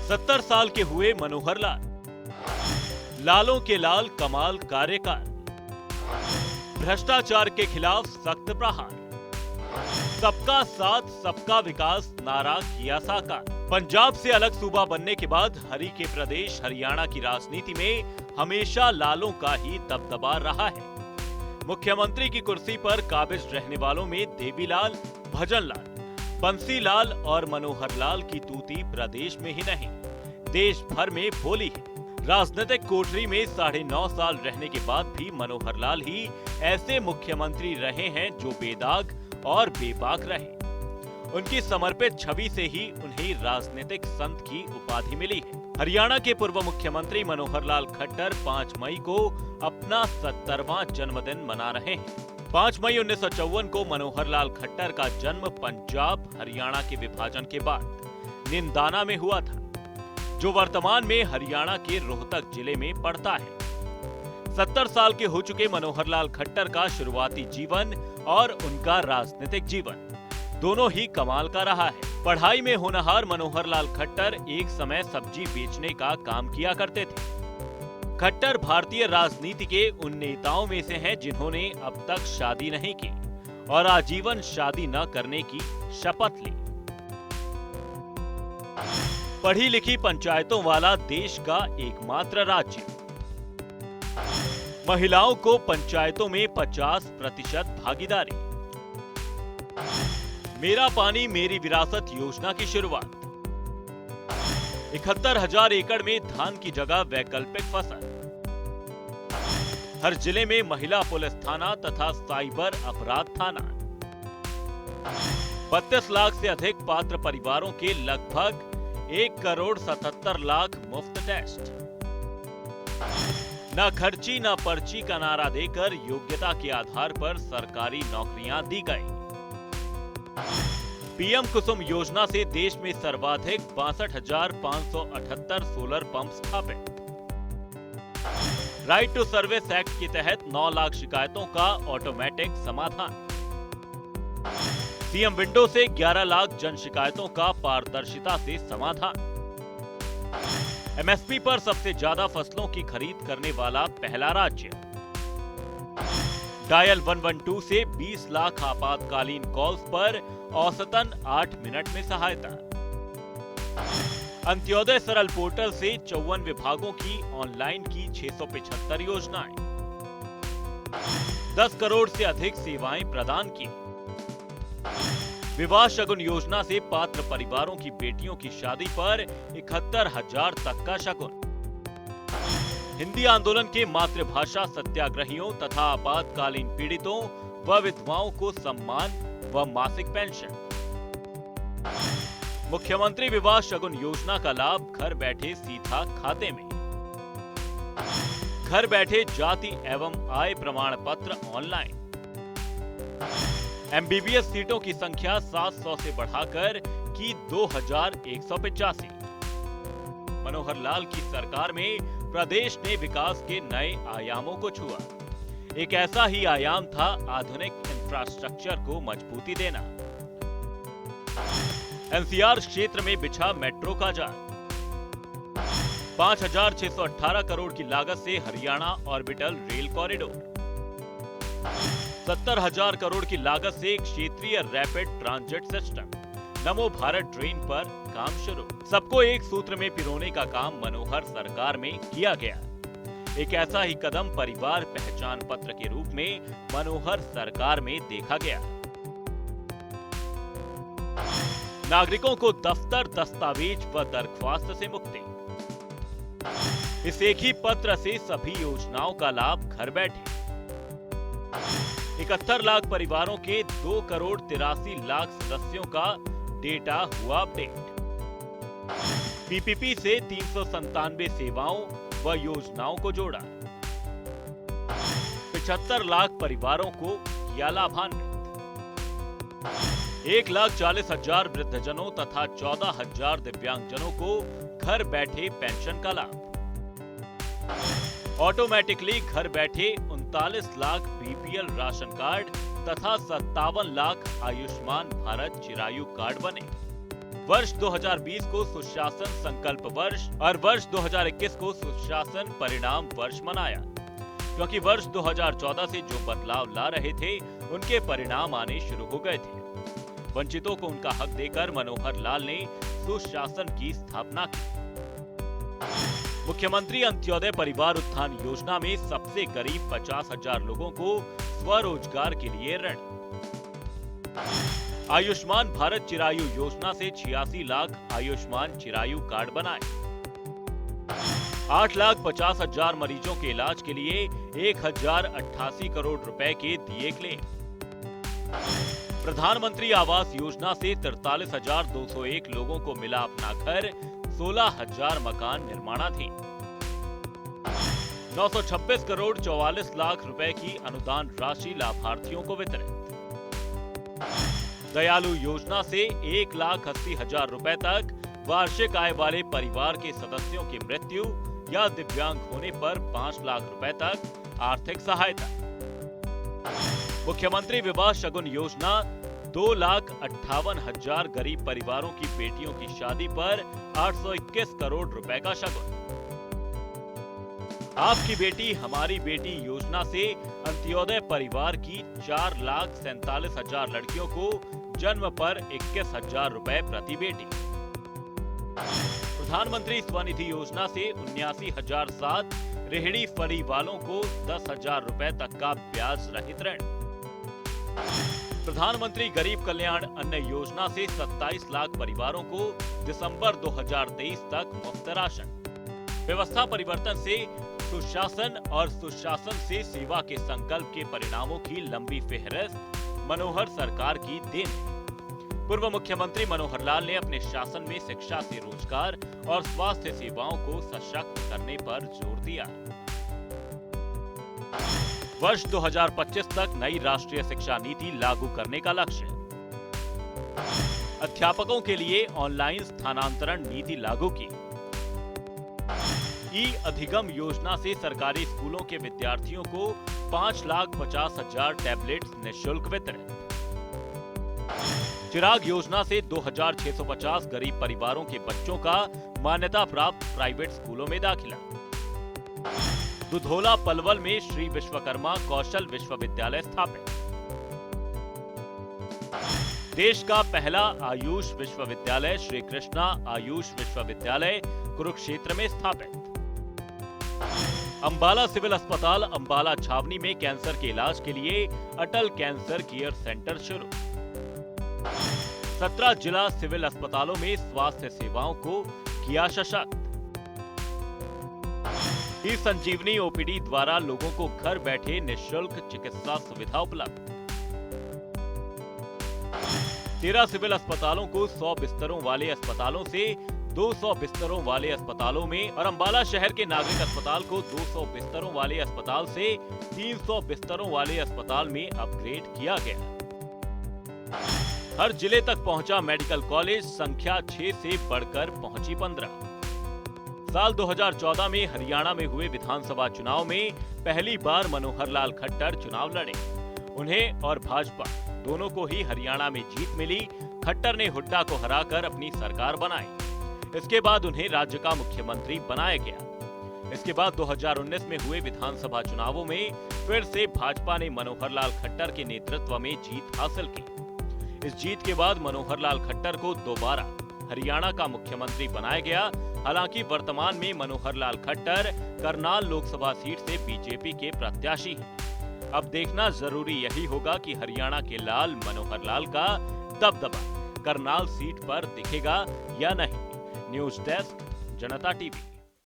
70 साल के हुए मनोहर लाल, लालों के लाल कमाल कार्यकाल, भ्रष्टाचार के खिलाफ सख्त प्रहार, सबका साथ सबका विकास नारा किया साकार। पंजाब से अलग सूबा बनने के बाद हरि के प्रदेश हरियाणा की राजनीति में हमेशा लालों का ही दबदबा रहा है। मुख्यमंत्री की कुर्सी पर काबिज रहने वालों में देवीलाल, भजनलाल, बंसीलाल और मनोहर लाल की तूती प्रदेश में ही नहीं देश भर में बोली है। राजनीतिक कोठरी में 9.5 साल रहने के बाद भी मनोहर लाल ही ऐसे मुख्यमंत्री रहे हैं जो बेदाग और बेबाक रहे। उनकी समर्पित छवि से ही उन्हें राजनीतिक संत की उपाधि मिली है। हरियाणा के पूर्व मुख्यमंत्री मनोहर लाल खट्टर 5 मई को अपना 70वां जन्मदिन मना रहे हैं। 5 मई 1954 को मनोहर लाल खट्टर का जन्म पंजाब हरियाणा के विभाजन के बाद निंदाना में हुआ था, जो वर्तमान में हरियाणा के रोहतक जिले में पड़ता है। 70 साल के हो चुके मनोहर लाल खट्टर का शुरुआती जीवन और उनका राजनीतिक जीवन दोनों ही कमाल का रहा है। पढ़ाई में होनहार मनोहर लाल खट्टर एक समय सब्जी बेचने का काम किया करते थे। खट्टर भारतीय राजनीति के उन नेताओं में से हैं जिन्होंने अब तक शादी नहीं की और आजीवन शादी न करने की शपथ ली। पढ़ी लिखी पंचायतों वाला देश का एकमात्र राज्य, महिलाओं को पंचायतों में 50% भागीदारी, मेरा पानी मेरी विरासत योजना की शुरुआत, 71,000 एकड़ में धान की जगह वैकल्पिक फसल, हर जिले में महिला पुलिस थाना तथा साइबर अपराध थाना, 32 लाख से अधिक पात्र परिवारों के लगभग 1,77,00,000 मुफ्त टेस्ट, न खर्ची न पर्ची का नारा देकर योग्यता के आधार पर सरकारी नौकरियां दी गई। पीएम कुसुम योजना से देश में सर्वाधिक 62,578 सोलर पंप स्थापित। राइट टू सर्विस एक्ट के तहत 9 लाख शिकायतों का ऑटोमेटिक समाधान। सीएम विंडो से 11 लाख जन शिकायतों का पारदर्शिता से समाधान। एमएसपी पर सबसे ज्यादा फसलों की खरीद करने वाला पहला राज्य। डायल 112 से 20 लाख आपातकालीन कॉल्स पर औसतन 8 मिनट में सहायता। अंत्योदय सरल पोर्टल से 54 विभागों की ऑनलाइन की 675 योजनाएं। 10 करोड़ से अधिक सेवाएं प्रदान की। विवाह शगुन योजना से पात्र परिवारों की बेटियों की शादी पर 71,000 तक का शगुन। हिंदी आंदोलन के मातृभाषा सत्याग्रहियों तथा आपातकालीन पीड़ितों व विधवाओं को सम्मान व मासिक पेंशन। मुख्यमंत्री विवाह शगुन योजना का लाभ घर बैठे सीधा खाते में। घर बैठे जाति एवं आय प्रमाण पत्र ऑनलाइन। एमबीबीएस सीटों की संख्या 700 से बढ़ाकर की 2,185। मनोहर लाल की सरकार में प्रदेश ने विकास के नए आयामों को छुआ। एक ऐसा ही आयाम था आधुनिक इंफ्रास्ट्रक्चर को मजबूती देना। एनसीआर क्षेत्र में बिछा मेट्रो का जाल। 5,618 करोड़ की लागत से Haryana orbital rail corridor. 70,000 crore की लागत से क्षेत्रीय रैपिड ट्रांजिट सिस्टम नमो भारत ट्रेन पर काम शुरू। सबको एक सूत्र में पिरोने का काम मनोहर सरकार में किया गया। एक ऐसा ही कदम परिवार पहचान पत्र के रूप में मनोहर सरकार में देखा गया। नागरिकों को दफ्तर, दस्तावेज व दरख्वास्त से मुक्ति। इस एक ही पत्र से सभी योजनाओं का लाभ घर बैठे। 71 लाख परिवारों के 2,83,00,000 सदस्यों का डेटा हुआ अपडेट। पीपीपी से 397 सेवाओं व योजनाओं को जोड़ा। 75 लाख परिवारों को किया लाभान्वित। 1,40,000 वृद्धजनों तथा 14,000 दिव्यांगजनों को घर बैठे पेंशन का लाभ। ऑटोमेटिकली घर बैठे 39 लाख बीपीएल राशन कार्ड तथा 57 लाख आयुष्मान भारत चिरायु कार्ड बने। वर्ष 2020 को सुशासन संकल्प वर्ष और वर्ष 2021 को सुशासन परिणाम वर्ष मनाया, क्योंकि वर्ष 2014 से जो बदलाव ला रहे थे उनके परिणाम आने शुरू हो गए थे। वंचितों को उनका हक देकर मनोहर लाल ने सुशासन की स्थापना की। मुख्यमंत्री अंत्योदय परिवार उत्थान योजना में सबसे करीब 50,000 लोगों को स्वरोजगार के लिए ऋण। आयुष्मान भारत चिरायु योजना से 86 लाख आयुष्मान चिरायु कार्ड बनाए। 8,50,000 मरीजों के इलाज के लिए 1,088 करोड़ रुपए के दिए क्लेम। प्रधानमंत्री आवास योजना से 43,201 लोगों को मिला अपना घर, 16,000 मकान निर्माणाधीन। 926 करोड़ 44 लाख रुपए की अनुदान राशि लाभार्थियों को वितरित। दयालु योजना से 1,80,000 रुपए तक वार्षिक आय वाले परिवार के सदस्यों की मृत्यु या दिव्यांग होने पर 5 लाख रुपए तक आर्थिक सहायता। मुख्यमंत्री विवाह शगुन योजना 2,58,000 गरीब परिवारों की बेटियों की शादी पर 821 करोड़ रुपए का शगुन। आपकी बेटी हमारी बेटी योजना से अंत्योदय परिवार की 4,47,000 लड़कियों को जन्म पर 21,000 रुपए प्रति बेटी। प्रधानमंत्री स्वनिधि योजना से 79,007 रेहड़ी फड़ी वालों को 10,000 रुपए तक का ब्याज रहित ऋण। प्रधानमंत्री गरीब कल्याण अन्न योजना से 27 लाख परिवारों को दिसंबर 2023 तक मुफ्त राशन। व्यवस्था परिवर्तन से सुशासन और सुशासन से सेवा के संकल्प के परिणामों की लंबी फेहरिस्त मनोहर सरकार की देन है। पूर्व मुख्यमंत्री मनोहर लाल ने अपने शासन में शिक्षा से रोजगार और स्वास्थ्य सेवाओं को सशक्त करने पर जोर दिया। वर्ष 2025 तक नई राष्ट्रीय शिक्षा नीति लागू करने का लक्ष्य। अध्यापकों के लिए ऑनलाइन स्थानांतरण नीति लागू की। ई अधिगम योजना से सरकारी स्कूलों के विद्यार्थियों को 5,50,000 टैबलेट्स निःशुल्क वितरित। चिराग योजना से 2,650 गरीब परिवारों के बच्चों का मान्यता प्राप्त प्राइवेट स्कूलों में दाखिला। दुधौला पलवल में श्री विश्वकर्मा कौशल विश्वविद्यालय स्थापित। देश का पहला आयुष विश्वविद्यालय श्री कृष्णा आयुष विश्वविद्यालय कुरुक्षेत्र में स्थापित। अंबाला सिविल अस्पताल अंबाला छावनी में कैंसर के इलाज के लिए अटल कैंसर केयर सेंटर शुरू। 17 जिला सिविल अस्पतालों में स्वास्थ्य सेवाओं को किया सशक्त। ई संजीवनी ओपीडी द्वारा लोगों को घर बैठे निःशुल्क चिकित्सा सुविधा उपलब्ध। 13 सिविल अस्पतालों को 100 बिस्तरों वाले अस्पतालों से 200 बिस्तरों वाले अस्पतालों में और अंबाला शहर के नागरिक अस्पताल को 200 बिस्तरों वाले अस्पताल से 300 बिस्तरों वाले अस्पताल में अपग्रेड किया गया। हर जिले तक पहुंचा मेडिकल कॉलेज, संख्या 6 से बढ़कर पहुंची 15। साल 2014 में हरियाणा में हुए विधानसभा चुनाव में पहली बार मनोहर लाल खट्टर चुनाव लड़े। उन्हें और भाजपा दोनों को ही हरियाणा में जीत मिली। खट्टर ने हुड्डा को हराकर अपनी सरकार बनाई। इसके बाद उन्हें राज्य का मुख्यमंत्री बनाया गया। इसके बाद 2019 में हुए विधानसभा चुनावों में फिर से भाजपा ने मनोहर लाल खट्टर के नेतृत्व में जीत हासिल की। इस जीत के बाद मनोहर लाल खट्टर को दोबारा हरियाणा का मुख्यमंत्री बनाया गया। हालांकि वर्तमान में मनोहर लाल खट्टर करनाल लोकसभा सीट से बीजेपी के प्रत्याशी हैं। अब देखना जरूरी यही होगा कि हरियाणा के लाल मनोहर लाल का दबदबा करनाल सीट पर दिखेगा या नहीं। न्यूज़ डेस्क, जनता टीवी।